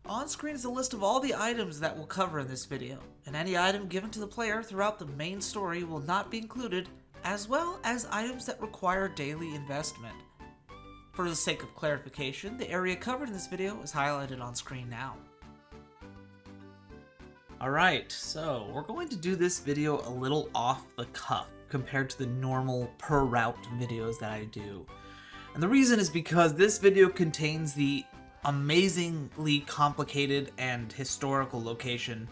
On screen is a list of all the items that we'll cover in this video, and any item given to the player throughout the main story will not be included, as well as items that require daily investment. For the sake of clarification, the area covered in this video is highlighted on screen now. Alright, so we're going to do this video a little off the cuff compared to the normal per route videos that I do. And the reason is because this video contains the amazingly complicated and historical location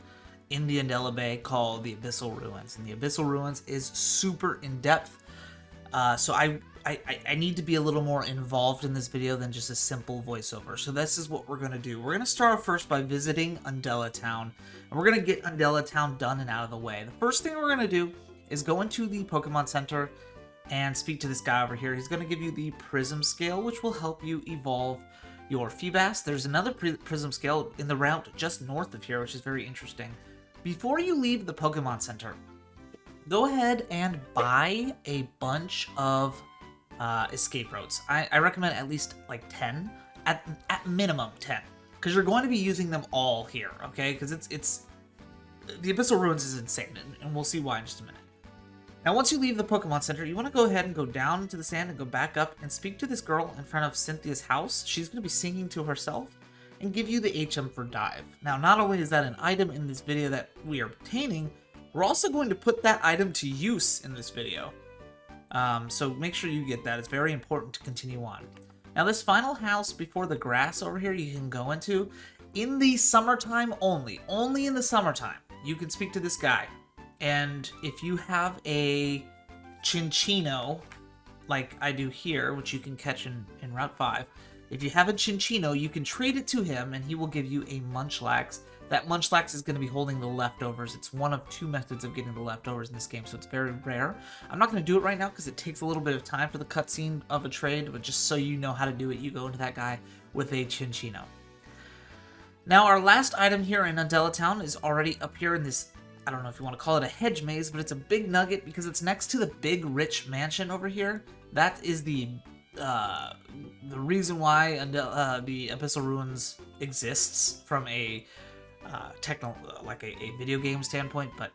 in the Undella Bay called the Abyssal Ruins. And the Abyssal Ruins is super in-depth, so I need to be a little more involved in this video than just a simple voiceover. So this is what we're going to do. We're going to start off first by visiting Undella Town, and we're going to get Undella Town done and out of the way. The first thing we're going to do is go into the Pokemon Center and speak to this guy over here. He's going to give you the Prism Scale, which will help you evolve your Feebas. There's another Prism Scale in the route just north of here, which is very interesting. Before you leave the Pokemon Center, go ahead and buy a bunch of escape roads. I recommend at least like 10, at minimum 10, because you're going to be using them all here, okay? Because it's the Abyssal Ruins is insane, and we'll see why in just a minute. Now, once you leave the Pokemon Center, you want to go ahead and go down into the sand and go back up and speak to this girl in front of Cynthia's house. She's going to be singing to herself and give you the HM for Dive. Now, not only is that an item in this video that we are obtaining, we're also going to put that item to use in this video. So make sure you get that. It's very important to continue on. Now, this final house before the grass over here you can go into in the summertime only in the summertime. You can speak to this guy. And if you have a Chinchino, like I do here, which you can catch in Route 5, if you have a Chinchino, you can trade it to him, and he will give you a Munchlax. That Munchlax is going to be holding the leftovers. It's one of two methods of getting the leftovers in this game, so it's very rare. I'm not going to do it right now because it takes a little bit of time for the cutscene of a trade, but just so you know how to do it, you go into that guy with a Chinchino. Now, our last item here in Undella Town is already up here in this, I don't know if you want to call it a hedge maze, but it's a big nugget because it's next to the big rich mansion over here. That is the reason why the Abyssal Ruins exists from a Techno, like a video game standpoint, but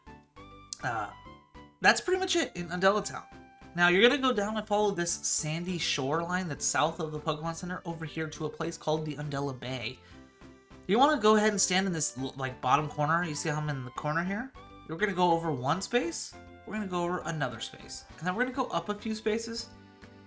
that's pretty much it in Undella Town. Now you're gonna go down and follow this sandy shoreline that's south of the Pokemon Center over here to a place called the Undella Bay. You want to go ahead and stand in this like bottom corner. You see how I'm in the corner here? We're going to go over one space. We're going to go over another space. And then we're going to go up a few spaces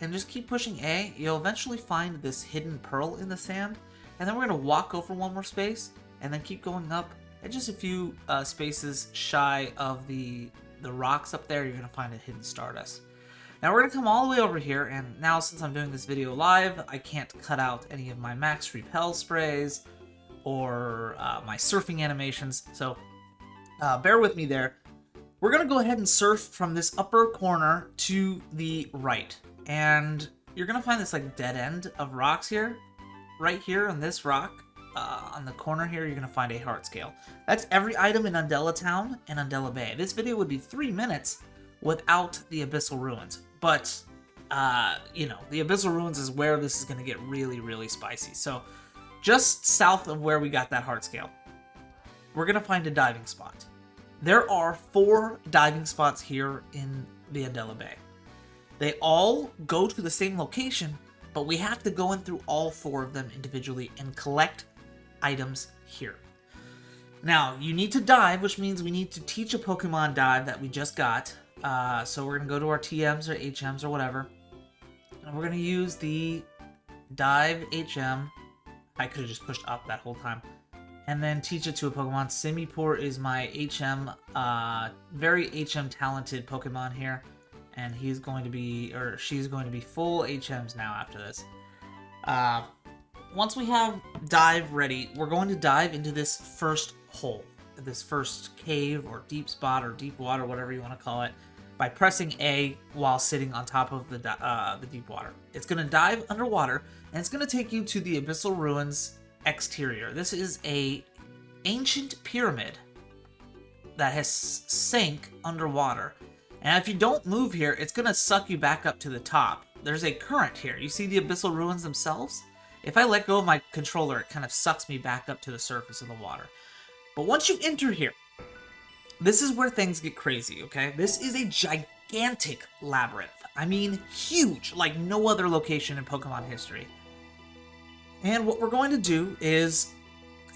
and just keep pushing A. You'll eventually find this hidden pearl in the sand. And then we're going to walk over one more space and then keep going up. And just a few spaces shy of the rocks up there, you're going to find a hidden Stardust. Now we're going to come all the way over here. And now since I'm doing this video live, I can't cut out any of my max repel sprays or my surfing animations, so bear with me there. We're gonna go ahead and surf from this upper corner to the right, and you're gonna find this like dead end of rocks here. Right here on this rock, on the corner here, you're gonna find a heart scale. That's every item in Undella Town and Undella Bay. This video would be 3 minutes without the Abyssal Ruins, but you know, the Abyssal Ruins is where this is gonna get really spicy. So just south of where we got that heart scale, we're going to find a diving spot. There are 4 diving spots here in the Undella Bay. They all go to the same location, but we have to go in through all 4 of them individually and collect items here. Now, you need to dive, which means we need to teach a Pokemon dive that we just got. So we're going to go to our TMs or HMs or whatever, and we're going to use the dive HM. I could have just pushed up that whole time. And then teach it to a Pokemon. Simipour is my HM, very HM talented Pokemon here. And he's going to be, or she's going to be full HMs now after this. Once we have dive ready, we're going to dive into this first hole. This first cave or deep spot or deep water, whatever you want to call it, by pressing A while sitting on top of the deep water. It's going to dive underwater, and it's going to take you to the Abyssal Ruins exterior. This is a ancient pyramid that has sank underwater. And if you don't move here, it's going to suck you back up to the top. There's a current here. You see the Abyssal Ruins themselves? If I let go of my controller, it kind of sucks me back up to the surface of the water. But once you enter here, this is where things get crazy, okay? This is a gigantic labyrinth. I mean, huge, like no other location in Pokemon history. And what we're going to do is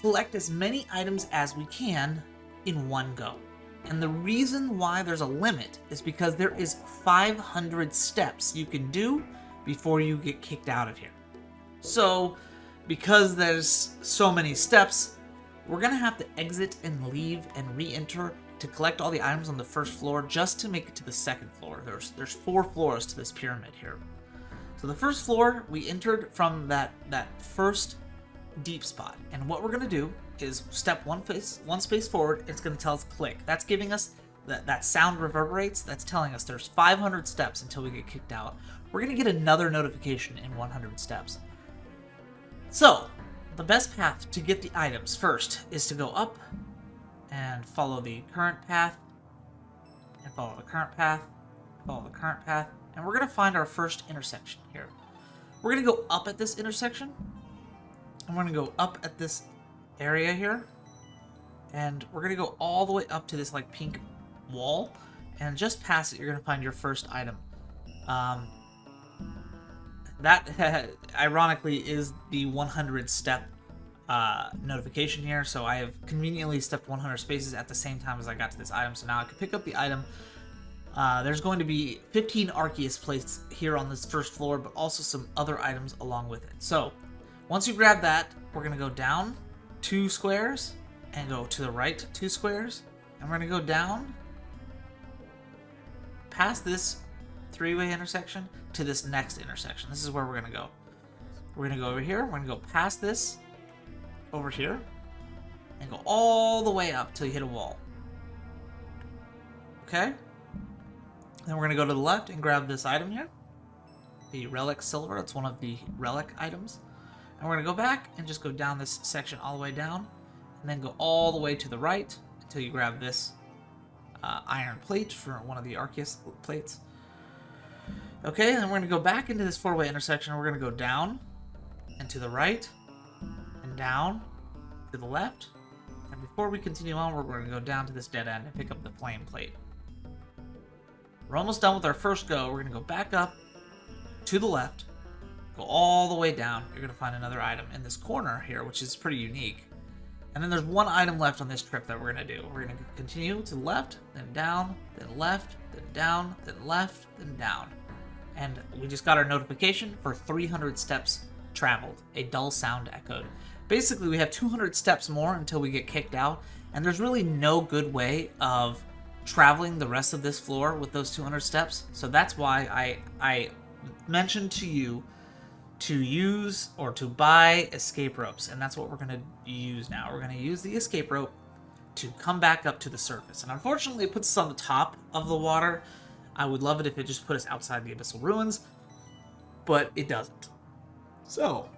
collect as many items as we can in one go. And the reason why there's a limit is because there is 500 steps you can do before you get kicked out of here. So, because there's so many steps, we're gonna have to exit and leave and re-enter to collect all the items on the first floor just to make it to the second floor. There's 4 floors to this pyramid here. So the first floor, we entered from that first deep spot. And what we're gonna do is step one space forward, it's gonna tell us click. That's giving us that sound reverberates, that's telling us there's 500 steps until we get kicked out. We're gonna get another notification in 100 steps. So, the best path to get the items first is to go up and follow the current path, and follow the current path, follow the current path, and we're gonna find our first intersection here. We're gonna go up at this intersection, and we're gonna go up at this area here, and we're gonna go all the way up to this like pink wall, and just past it you're gonna find your first item. That ironically is the 100 step notification here, so I have conveniently stepped 100 spaces at the same time as I got to this item, so now I can pick up the item. There's going to be 15 Arceus placed here on this first floor, but also some other items along with it. So once you grab that, we're going to go down 2 squares and go to the right 2 squares, and we're going to go down past this 3-way intersection to this next intersection. This is where we're going to go. We're going to go over here, we're going to go past this over here, and go all the way up till you hit a wall. Okay? Then we're going to go to the left and grab this item here, the Relic Silver. It's one of the relic items. And we're going to go back and just go down this section all the way down, and then go all the way to the right until you grab this iron plate for one of the Arceus plates. Okay, and then we're going to go back into this 4-way intersection. We're going to go down and to the right and down to the left. And before we continue on, we're going to go down to this dead end and pick up the flame plate. We're almost done with our first go. We're going to go back up to the left, go all the way down. You're going to find another item in this corner here, which is pretty unique. And then there's one item left on this trip that we're going to do. We're going to continue to the left, then down, then left, then down, then left, then down. And we just got our notification for 300 steps traveled. A dull sound echoed. Basically, we have 200 steps more until we get kicked out, and there's really no good way of traveling the rest of this floor with those 200 steps. So that's why I mentioned to you to use or to buy escape ropes, and that's what we're going to use now. We're going to use the escape rope to come back up to the surface, and unfortunately it puts us on the top of the water. I would love it if it just put us outside the Abyssal Ruins, but it doesn't. So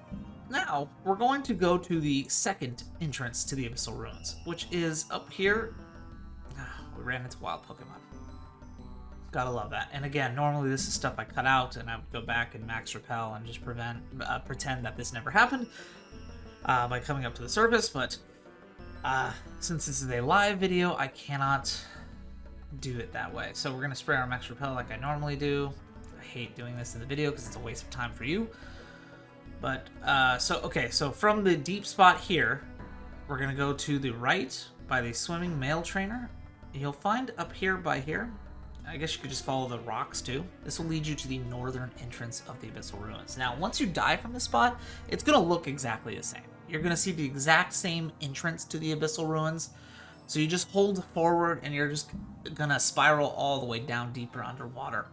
now we're going to go to the second entrance to the Abyssal Ruins, which is up here. We ran into wild Pokemon. Gotta love that. And again, normally this is stuff I cut out, and I would go back and max repel and just pretend that this never happened by coming up to the surface, but since this is a live video, I cannot do it that way. So we're going to spray our max repel like I normally do. I hate doing this in the video because it's a waste of time for you. But, so from the deep spot here, we're going to go to the right by the swimming male trainer. You'll find up here by here, I guess you could just follow the rocks too. This will lead you to the northern entrance of the Abyssal Ruins. Now, once you die from this spot, it's going to look exactly the same. You're going to see the exact same entrance to the Abyssal Ruins. So you just hold forward and you're just going to spiral all the way down deeper underwater.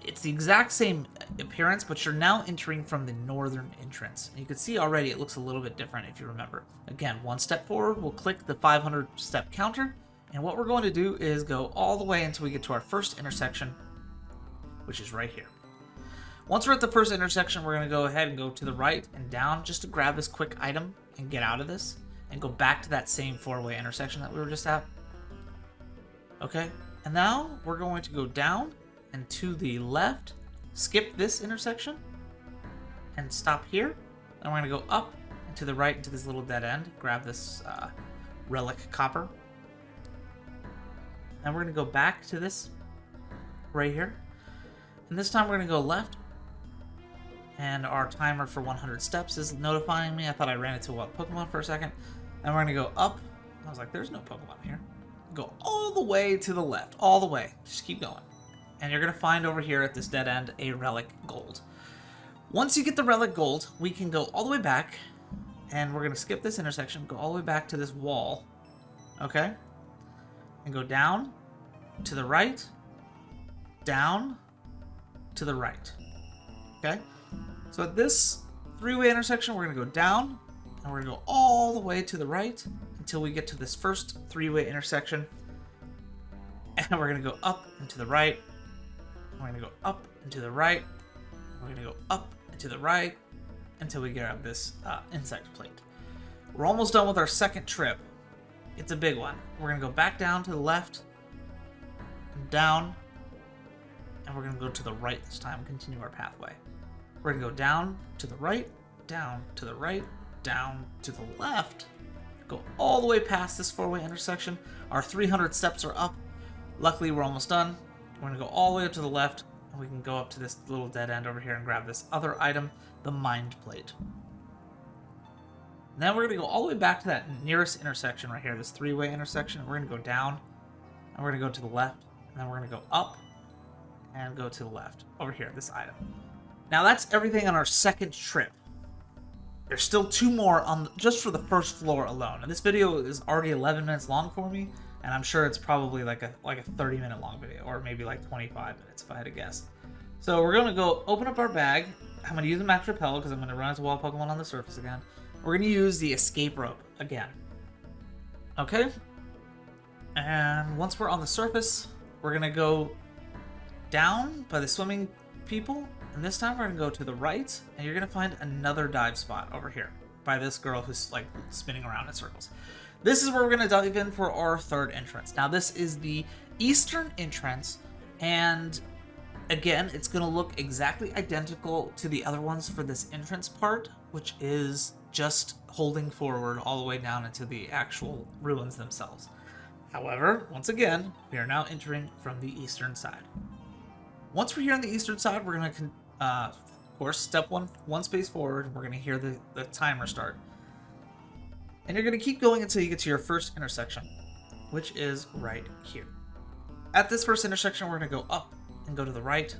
It's the exact same appearance, but you're now entering from the northern entrance. And you can see already it looks a little bit different if you remember. Again, one step forward, we'll click the 500 step counter. And what we're going to do is go all the way until we get to our first intersection, which is right here. Once we're at the first intersection, we're going to go ahead and go to the right and down just to grab this quick item and get out of this. And go back to that same 4-way intersection that we were just at. Okay, and now we're going to go down and to the left, skip this intersection, and stop here. Then we're going to go up and to the right into this little dead end. Grab this relic copper. And we're going to go back to this right here. And this time we're going to go left. And our timer for 100 steps is notifying me. I thought I ran into a Pokemon for a second. And we're going to go up. I was like, there's no Pokemon here. Go all the way to the left. All the way. Just keep going. And you're going to find over here at this dead end a relic gold. Once you get the relic gold, we can go all the way back. And we're going to skip this intersection. Go all the way back to this wall. Okay? And go down to the right. Down to the right. Okay? So at this three-way intersection, we're going to go down, and we're going to go all the way to the right until we get to this first three-way intersection. And we're going to go up and to the right. We're going to go up and to the right. We're going to go up and to the right until we grab this insect plate. We're almost done with our second trip. It's a big one. We're going to go back down to the left, and down, and we're going to go to the right this time and continue our pathway. We're going to go down to the right, down to the right, down to the left. Go all the way past this four-way intersection. Our 300 steps are up. Luckily, we're almost done. We're going to go all the way up to the left, and we can go up to this little dead end over here and grab this other item, the mind plate. And then we're going to go all the way back to that nearest intersection right here, this three-way intersection. We're going to go down, and we're going to go to the left, and then we're going to go up and go to the left over here, this item. Now that's everything on our second trip. There's still two more on just for the first floor alone. And this video is already 11 minutes long for me, and I'm sure it's probably like a 30-minute long video, or maybe like 25 minutes if I had to guess. So we're gonna go open up our bag. I'm gonna use a max repel because I'm gonna run into wild Pokemon on the surface again. We're gonna use the escape rope again. Okay? And once we're on the surface, we're gonna go down by the swimming people. And this time we're going to go to the right, and you're going to find another dive spot over here by this girl who's like spinning around in circles. This is where we're going to dive in for our third entrance. Now this is the eastern entrance, and again, it's going to look exactly identical to the other ones for this entrance part, which is just holding forward all the way down into the actual ruins themselves. However, once again, we are now entering from the eastern side. Once we're here on the eastern side, we're going to, of course, step one space forward, and we're going to hear the timer start. And you're going to keep going until you get to your first intersection, which is right here. At this first intersection, we're going to go up and go to the right,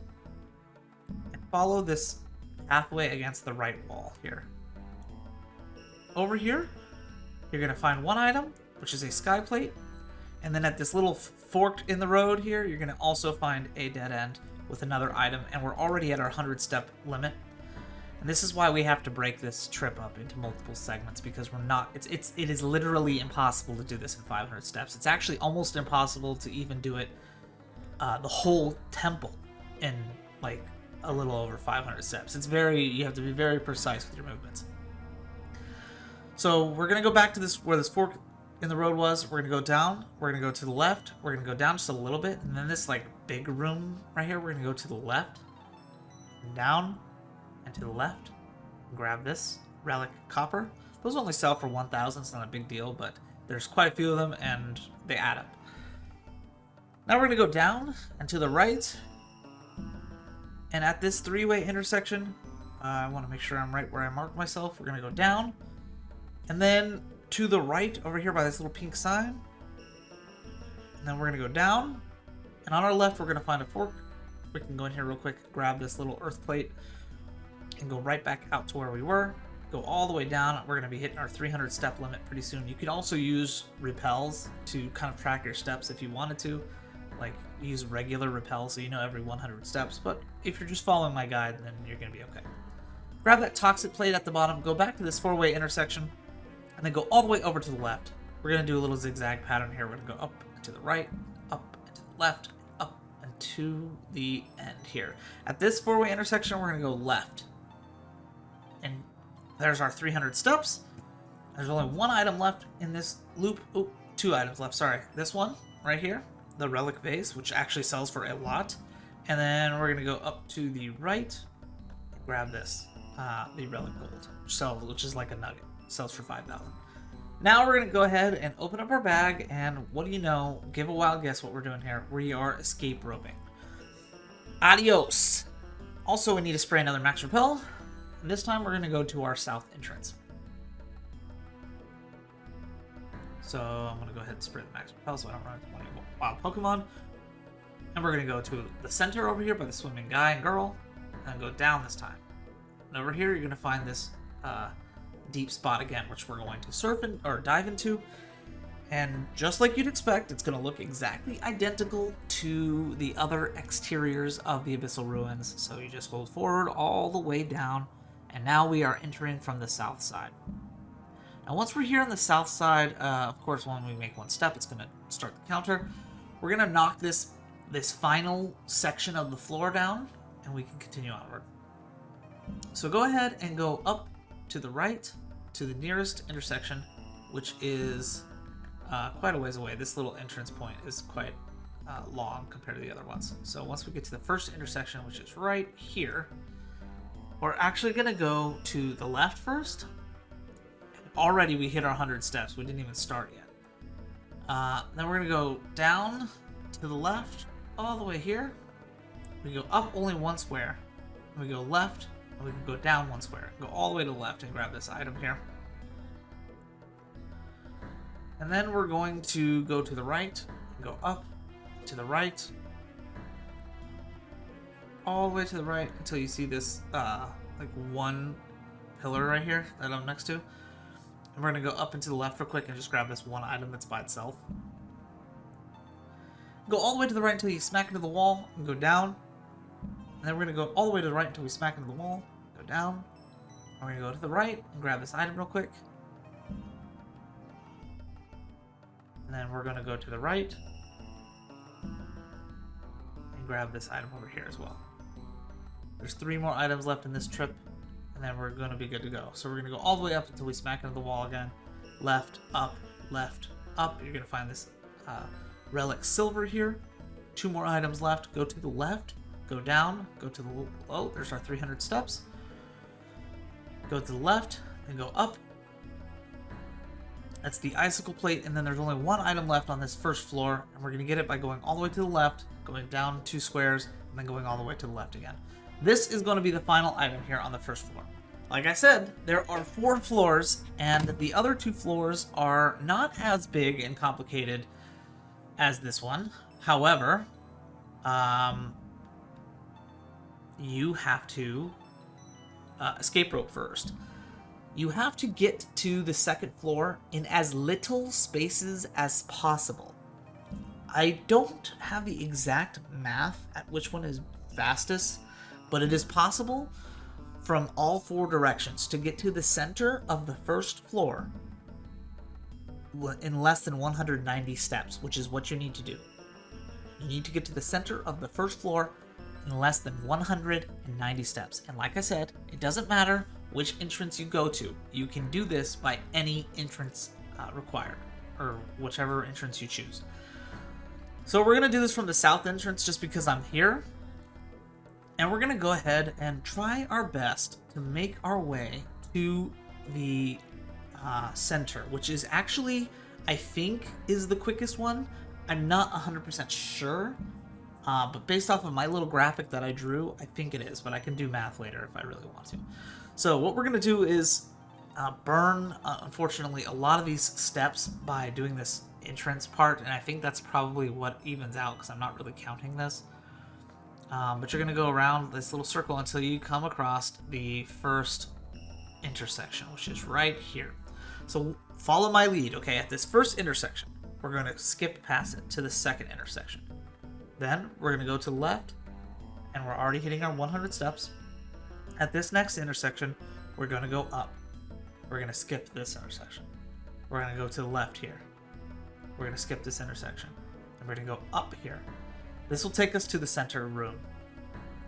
and follow this pathway against the right wall here. Over here, you're going to find one item, which is a sky plate, and then at this little fork in the road here, you're going to also find a dead end with another item, and we're already at our 100-step limit. And this is why we have to break this trip up into multiple segments, because we're not, it is literally impossible to do this in 500 steps. It's actually almost impossible to even do it, the whole temple in like a little over 500 steps. You have to be very precise with your movements. So we're going to go back to this, where this fork in the road was. We're going to go down, we're going to go to the left, we're going to go down just a little bit, and then this like big room right here, we're going to go to the left, and down, and to the left, and grab this relic copper. Those only sell for 1,000, it's not a big deal, but there's quite a few of them, and they add up. Now we're going to go down, and to the right, and at this three-way intersection, I want to make sure I'm right where I marked myself. We're going to go down, and then to the right over here by this little pink sign. And then we're going to go down. And on our left, we're going to find a fork. We can go in here real quick, grab this little earth plate, and go right back out to where we were. Go all the way down. We're going to be hitting our 300 step limit pretty soon. You could also use repels to kind of track your steps if you wanted to. Like, use regular repel so you know every 100 steps. But if you're just following my guide, then you're going to be okay. Grab that toxic plate at the bottom. Go back to this four-way intersection. And then go all the way over to the left. We're going to do a little zigzag pattern here. We're going to go up and to the right, up and to the left, up and to the end here. At this four-way intersection, we're going to go left. And there's our 300 steps. There's only one item left in this loop. Oh, two items left, sorry. This one right here, the relic vase, which actually sells for a lot. And then we're going to go up to the right and grab this the relic gold, which is like a nugget. Sells for 5,000. Now we're gonna go ahead and open up our bag, and what do you know? Give a wild guess what we're doing here. We are escape roping. Adios. Also, we need to spray another max repel, and this time we're gonna go to our south entrance. So I'm gonna go ahead and spray the max repel so I don't run into any wild Pokemon. And we're gonna go to the center over here by the swimming guy and girl, and go down this time. And over here, you're gonna find this deep spot again, which we're going to surf in, or dive into. And just like you'd expect, it's gonna look exactly identical to the other exteriors of the Abyssal Ruins. So you just hold forward all the way down, and now we are entering from the south side. Now, once we're here on the south side, of course, when we make one step, it's gonna start the counter. We're gonna knock this final section of the floor down, and we can continue onward. So go ahead and go up to the right to the nearest intersection, which is quite a ways away. This little entrance point is quite long compared to the other ones. So once we get to the first intersection, which is right here, we're actually going to go to the left first. Already we hit our 100 steps. We didn't even start yet. Then we're going to go down to the left all the way here. We go up only one square. We go left, and we can go down one square. Go all the way to the left and grab this item here. And then we're going to go to the right, and go up to the right, all the way to the right until you see this like one pillar right here that I'm next to. And we're going to go up and to the left real quick and just grab this one item that's by itself. Go all the way to the right until you smack into the wall and go down. And then we're going to go all the way to the right until we smack into the wall, go down. And we're going to go to the right and grab this item real quick. And then we're going to go to the right and grab this item over here as well. There's 3 more items left in this trip, and then we're going to be good to go. So we're going to go all the way up until we smack into the wall again. Left, up, left, up. You're going to find this relic silver here. 2 more items left. Go to the left, go down, go to the... Oh, there's our 300 steps. Go to the left and go up. That's the icicle plate, and then there's only 1 item left on this first floor, and we're going to get it by going all the way to the left, going down 2 squares, and then going all the way to the left again. This is going to be the final item here on the first floor. Like I said, there are 4 floors, and the other 2 floors are not as big and complicated as this one. However, you have to escape rope first. You have to get to the second floor in as little spaces as possible. I don't have the exact math at which one is fastest, but it is possible from all 4 directions to get to the center of the first floor in less than 190 steps, which is what you need to do. You need to get to the center of the first floor in less than 190 steps. And like I said, it doesn't matter which entrance you go to. You can do this by any entrance required, or whichever entrance you choose. So we're going to do this from the south entrance just because I'm here. And we're going to go ahead and try our best to make our way to the center, which is actually, I think, is the quickest one. I'm not 100% sure, but based off of my little graphic that I drew, I think it is, but I can do math later if I really want to. So what we're going to do is burn, unfortunately, a lot of these steps by doing this entrance part, and I think that's probably what evens out because I'm not really counting this. But you're going to go around this little circle until you come across the first intersection, which is right here. So follow my lead, okay? At this first intersection, we're going to skip past it to the second intersection. Then we're going to go to the left, and we're already hitting our 100 steps. At this next intersection, we're going to go up. We're going to skip this intersection. We're going to go to the left here. We're going to skip this intersection. And we're going to go up here. This will take us to the center room.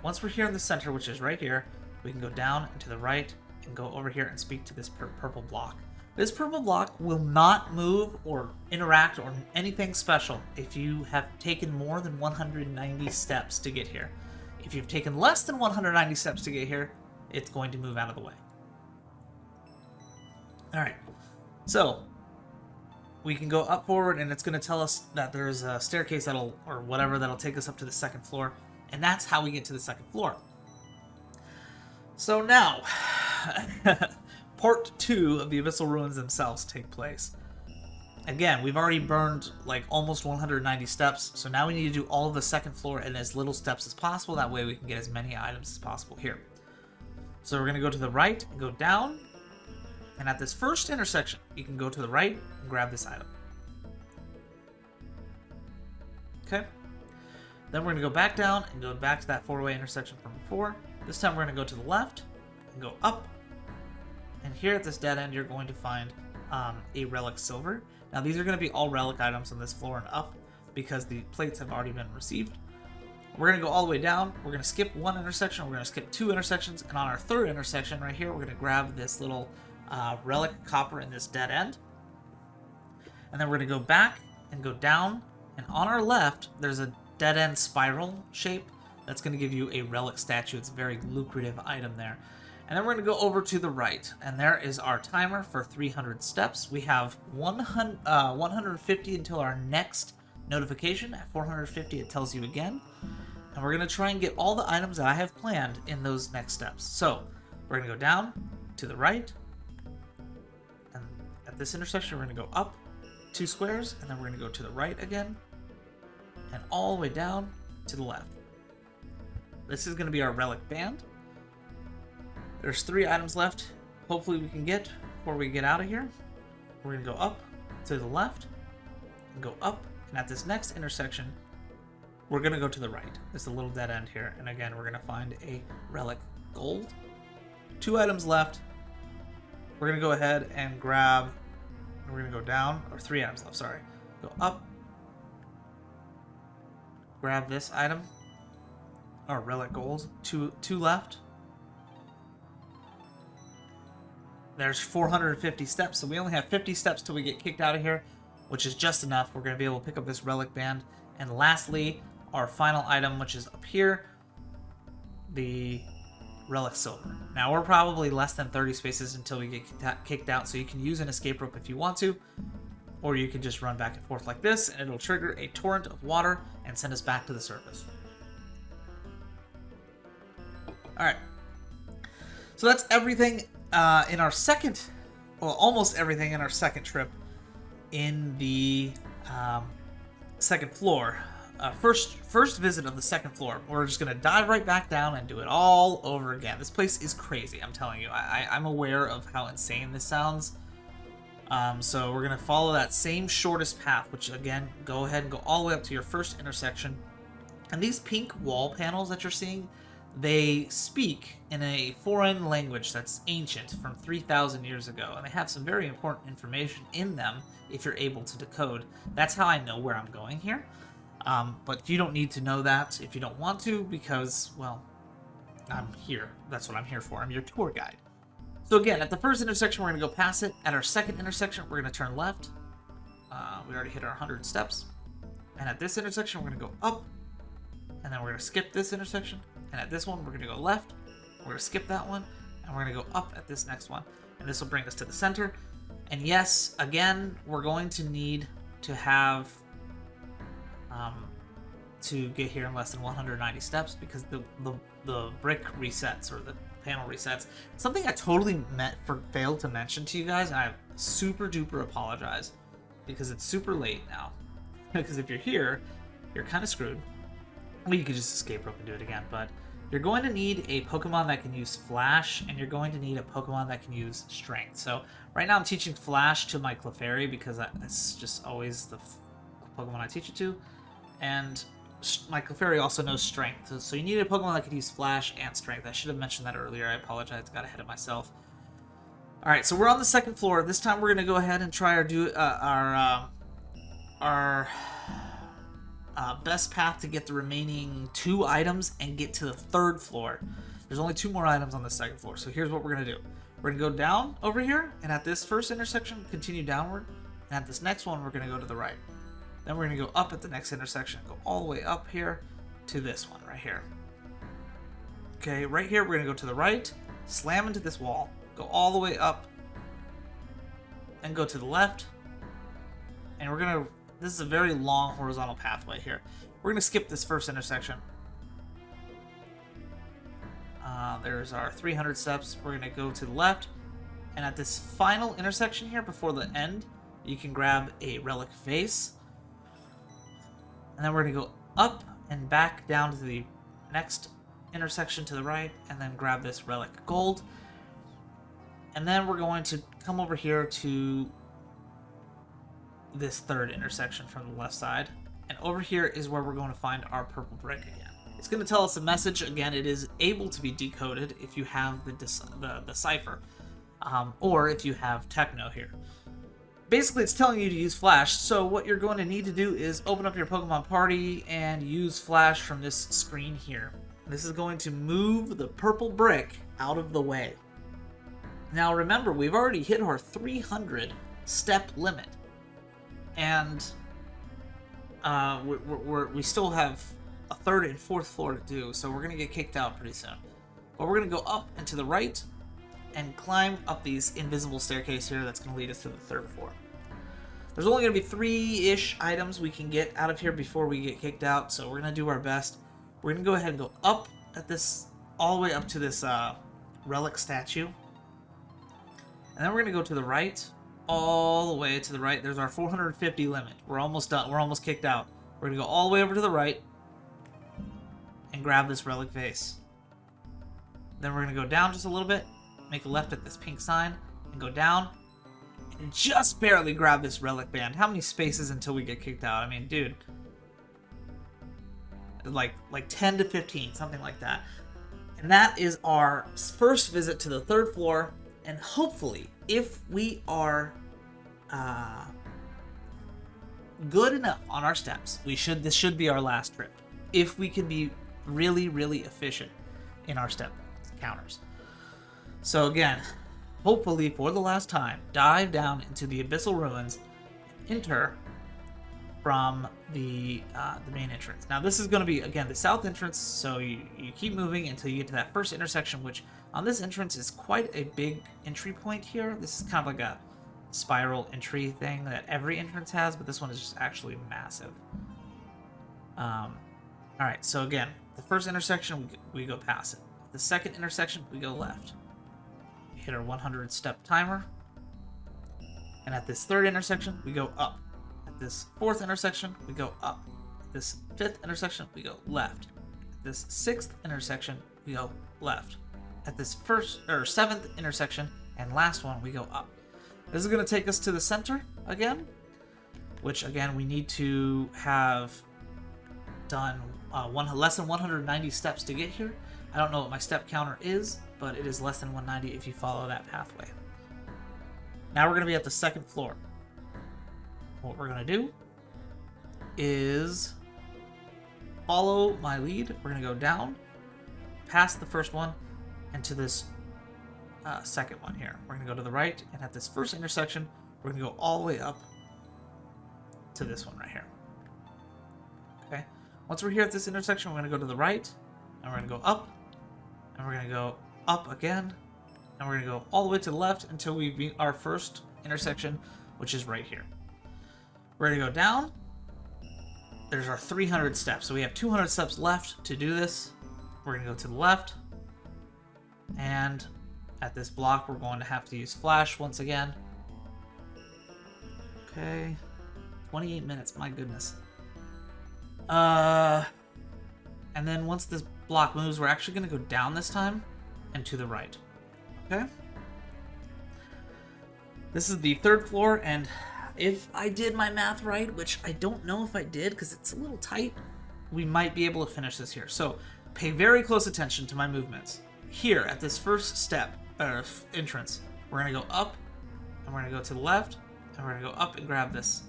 Once we're here in the center, which is right here, we can go down and to the right and go over here and speak to this purple block. This purple block will not move or interact or anything special if you have taken more than 190 steps to get here. If you've taken less than 190 steps to get here, it's going to move out of the way. Alright, so we can go up forward, and it's going to tell us that there's a staircase that'll take us up to the second floor, and that's how we get to the second floor. So now, part 2 of the Abyssal Ruins themselves take place. Again, we've already burned like almost 190 steps, so now we need to do all of the second floor in as little steps as possible. That way we can get as many items as possible here. So we're going to go to the right and go down. And at this first intersection, you can go to the right and grab this item. Okay. Then we're going to go back down and go back to that 4-way intersection from before. This time we're going to go to the left and go up. And here at this dead end, you're going to find a relic silver. Now these are going to be all relic items on this floor and up because the plates have already been received. We're going to go all the way down. We're going to skip one intersection. We're going to skip 2 intersections. And on our 3rd intersection right here, we're going to grab this little relic copper in this dead end. And then we're going to go back and go down. And on our left, there's a dead end spiral shape that's going to give you a relic statue. It's a very lucrative item there. And then we're going to go over to the right. And there is our timer for 300 steps. We have 150 until our next notification. At 450, it tells you again. And we're going to try and get all the items that I have planned in those next steps. So we're going to go down to the right. And at this intersection, we're going to go up 2 squares. And then we're going to go to the right again. And all the way down to the left. This is going to be our relic band. There's 3 items left. Hopefully we can get before we get out of here. We're going to go up to the left. And go up. And at this next intersection, we're going to go to the right. There's a little dead end here. And again, we're going to find a relic gold. 2 items left. We're going to go ahead and grab, we're going to go down, or 3 items left, sorry. Go up. Grab this item, or relic gold. 2 left. There's 450 steps, so we only have 50 steps till we get kicked out of here, which is just enough. We're going to be able to pick up this relic band. And lastly, our final item, which is up here, the relic silver. Now we're probably less than 30 spaces until we get kicked out, so you can use an escape rope if you want to, or you can just run back and forth like this, and it'll trigger a torrent of water and send us back to the surface. Alright, so that's everything in our second, well, almost everything in our second trip in the second floor. First visit of the second floor. We're just going to dive right back down and do it all over again. This place is crazy, I'm telling you. I'm aware of how insane this sounds. So we're going to follow that same shortest path, which again, go ahead and go all the way up to your first intersection. And these pink wall panels that you're seeing, they speak in a foreign language that's ancient from 3,000 years ago. And they have some very important information in them if you're able to decode. That's how I know where I'm going here. But you don't need to know that if you don't want to, because, well, I'm here. That's what I'm here for. I'm your tour guide. So again, at the first intersection, we're going to go past it. At our second intersection, we're going to turn left. We already hit our 100 steps. And at this intersection, we're going to go up. And then we're going to skip this intersection. And at this one, we're going to go left. We're going to skip that one. And we're going to go up at this next one. And this will bring us to the center. And yes, again, we're going to need to have... to get here in less than 190 steps, because the brick resets, or the panel resets. Something I totally failed to mention to you guys, and I super duper apologize, because it's super late now. Because if you're here, you're kind of screwed. Well, you could just escape rope and do it again, but you're going to need a Pokemon that can use Flash, and you're going to need a Pokemon that can use Strength. So right now I'm teaching Flash to my Clefairy, because that's just always the Pokemon I teach it to. And my Clefairy also knows Strength, so you need a Pokemon that can use Flash and Strength. I should have mentioned that earlier. I apologize. Got ahead of myself. All right, so we're on the second floor. This time we're going to go ahead and try our best path to get the remaining 2 items and get to the 3rd floor. There's only 2 more items on the second floor, so here's what we're going to do. We're going to go down over here, and at this first intersection, continue downward, and at this next one, we're going to go to the right. Then we're going to go up at the next intersection, go all the way up here to this one right here. Okay, right here, we're going to go to the right, slam into this wall, go all the way up, and go to the left. And we're gonna, this is a very long horizontal pathway here. We're gonna skip this first intersection. There's our 300 steps. We're gonna go to the left, and at this final intersection here before the end, you can grab a relic vase. And then we're gonna go up and back down to the next intersection to the right, and then grab this relic gold. And then we're going to come over here to this third intersection from the left side. And over here is where we're going to find our purple brick again. It's going to tell us a message. Again, it is able to be decoded if you have the cipher, or if you have Techno here. Basically, it's telling you to use Flash, so what you're going to need to do is open up your Pokemon Party and use Flash from this screen here. This is going to move the purple brick out of the way. Now remember, we've already hit our 300 step limit, and we still have a third and fourth floor to do, so we're going to get kicked out pretty soon. But we're going to go up and to the right and climb up these invisible staircase here that's going to lead us to the third floor. There's only going to be 3-ish items we can get out of here before we get kicked out, so we're going to do our best. We're going to go ahead and go up at this, all the way up to this relic statue. And then we're going to go to the right, all the way to the right. There's our 450 limit. We're almost done. We're almost kicked out. We're going to go all the way over to the right and grab this relic vase. Then we're going to go down just a little bit, make a left at this pink sign, and go down, and just barely grab this relic band. How many spaces until we get kicked out? I mean, dude, like 10 to 15, something like that. And that is our first visit to the third floor, and hopefully, if we are good enough on our steps, this should be our last trip. If we can be really, really efficient in our step counters. So again, hopefully for the last time, dive down into the Abyssal Ruins, enter from the main entrance. Now this is going to be, again, the south entrance, so you keep moving until you get to that first intersection, which on this entrance is quite a big entry point here. This is kind of like a spiral entry thing that every entrance has, but this one is just actually massive. Alright, so again, the first intersection, we go past it. The second intersection, we go left. We hit our 100 step timer. And at this third intersection, we go up. At this fourth intersection, we go up. At this fifth intersection, we go left. At this sixth intersection, we go left. At this seventh intersection and last one, we go up. This is going to take us to the center again, which again, we need to have done less than 190 steps to get here. I don't know what my step counter is, but it is less than 190 if you follow that pathway. Now we're going to be at the second floor. What we're going to do is follow my lead. We're going to go down, past the first one, and to this second one here. We're going to go to the right, and at this first intersection, we're going to go all the way up to this one right here. Okay. Once we're here at this intersection, we're going to go to the right, and we're going to go up, and we're going to go up again, and we're going to go all the way to the left until we meet our first intersection, which is right here. We're going to go down. There's our 300 steps, so we have 200 steps left to do this. We're going to go to the left, and at this block, we're going to have to use Flash once again. Okay, 28 minutes, my goodness. And then once this block moves, we're actually going to go down this time and to the right. Okay? This is the third floor, and if I did my math right, which I don't know if I did because it's a little tight, we might be able to finish this here. So pay very close attention to my movements. Here at this first step, entrance, we're going to go up, and we're going to go to the left, and we're going to go up and grab this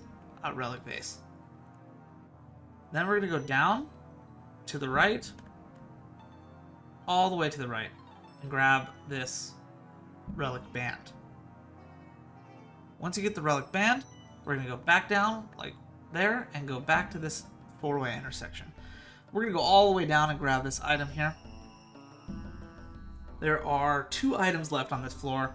relic vase. Then we're going to go down to the right, all the way to the right, and grab this relic band. Once you get the relic band, we're going to go back down like there and go back to this four-way intersection. We're going to go all the way down and grab this item here. There are 2 items left on this floor.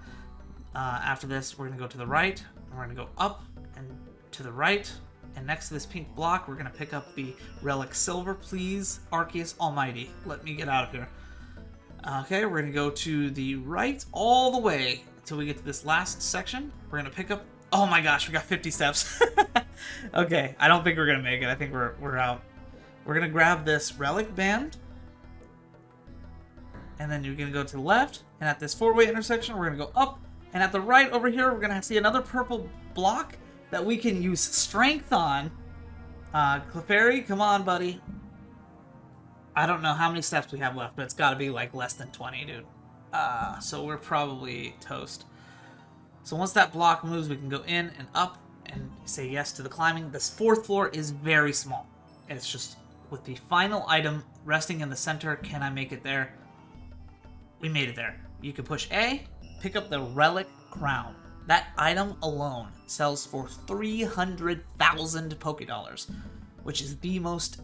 After this, we're going to go to the right, and we're going to go up and to the right, and next to this pink block, we're going to pick up the relic silver. Please, Arceus Almighty, let me get out of here. Okay, we're going to go to the right all the way until we get to this last section. We're going to pick up... Oh my gosh, we got 50 steps. Okay, I don't think we're going to make it. I think we're out. We're going to grab this relic band. And then you're going to go to the left. And at this 4-way intersection, we're going to go up. And at the right over here, we're going to see another purple block that we can use strength on. Clefairy, come on, buddy. I don't know how many steps we have left, but it's got to be like less than 20, dude. So we're probably toast. So once that block moves, we can go in and up and say yes to the climbing. This 4th floor is very small. It's just with the final item resting in the center. Can I make it there? We made it there. You can push A, pick up the relic crown. That item alone sells for 300,000 Pokédollars, which is the most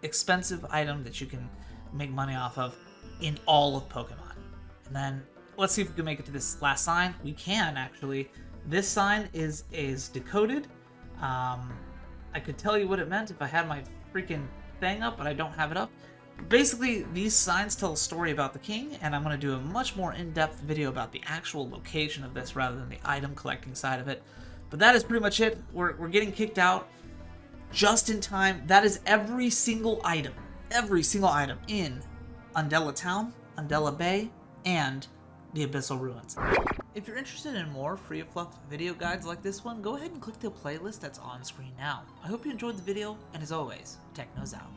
expensive item that you can make money off of in all of Pokemon. And then let's see if we can make it to this last sign. We can, actually. This sign is decoded. I could tell you what it meant if I had my freaking thing up, but I don't have it up. Basically, these signs tell a story about the king, and I'm going to do a much more in-depth video about the actual location of this rather than the item collecting side of it. But that is pretty much it. We're getting kicked out just in time. That is every single item in Undella Town, Undella Bay, and the Abyssal Ruins. If you're interested in more free-of-fluff video guides like this one, go ahead and click the playlist that's on screen now. I hope you enjoyed the video, and as always, Techno's out.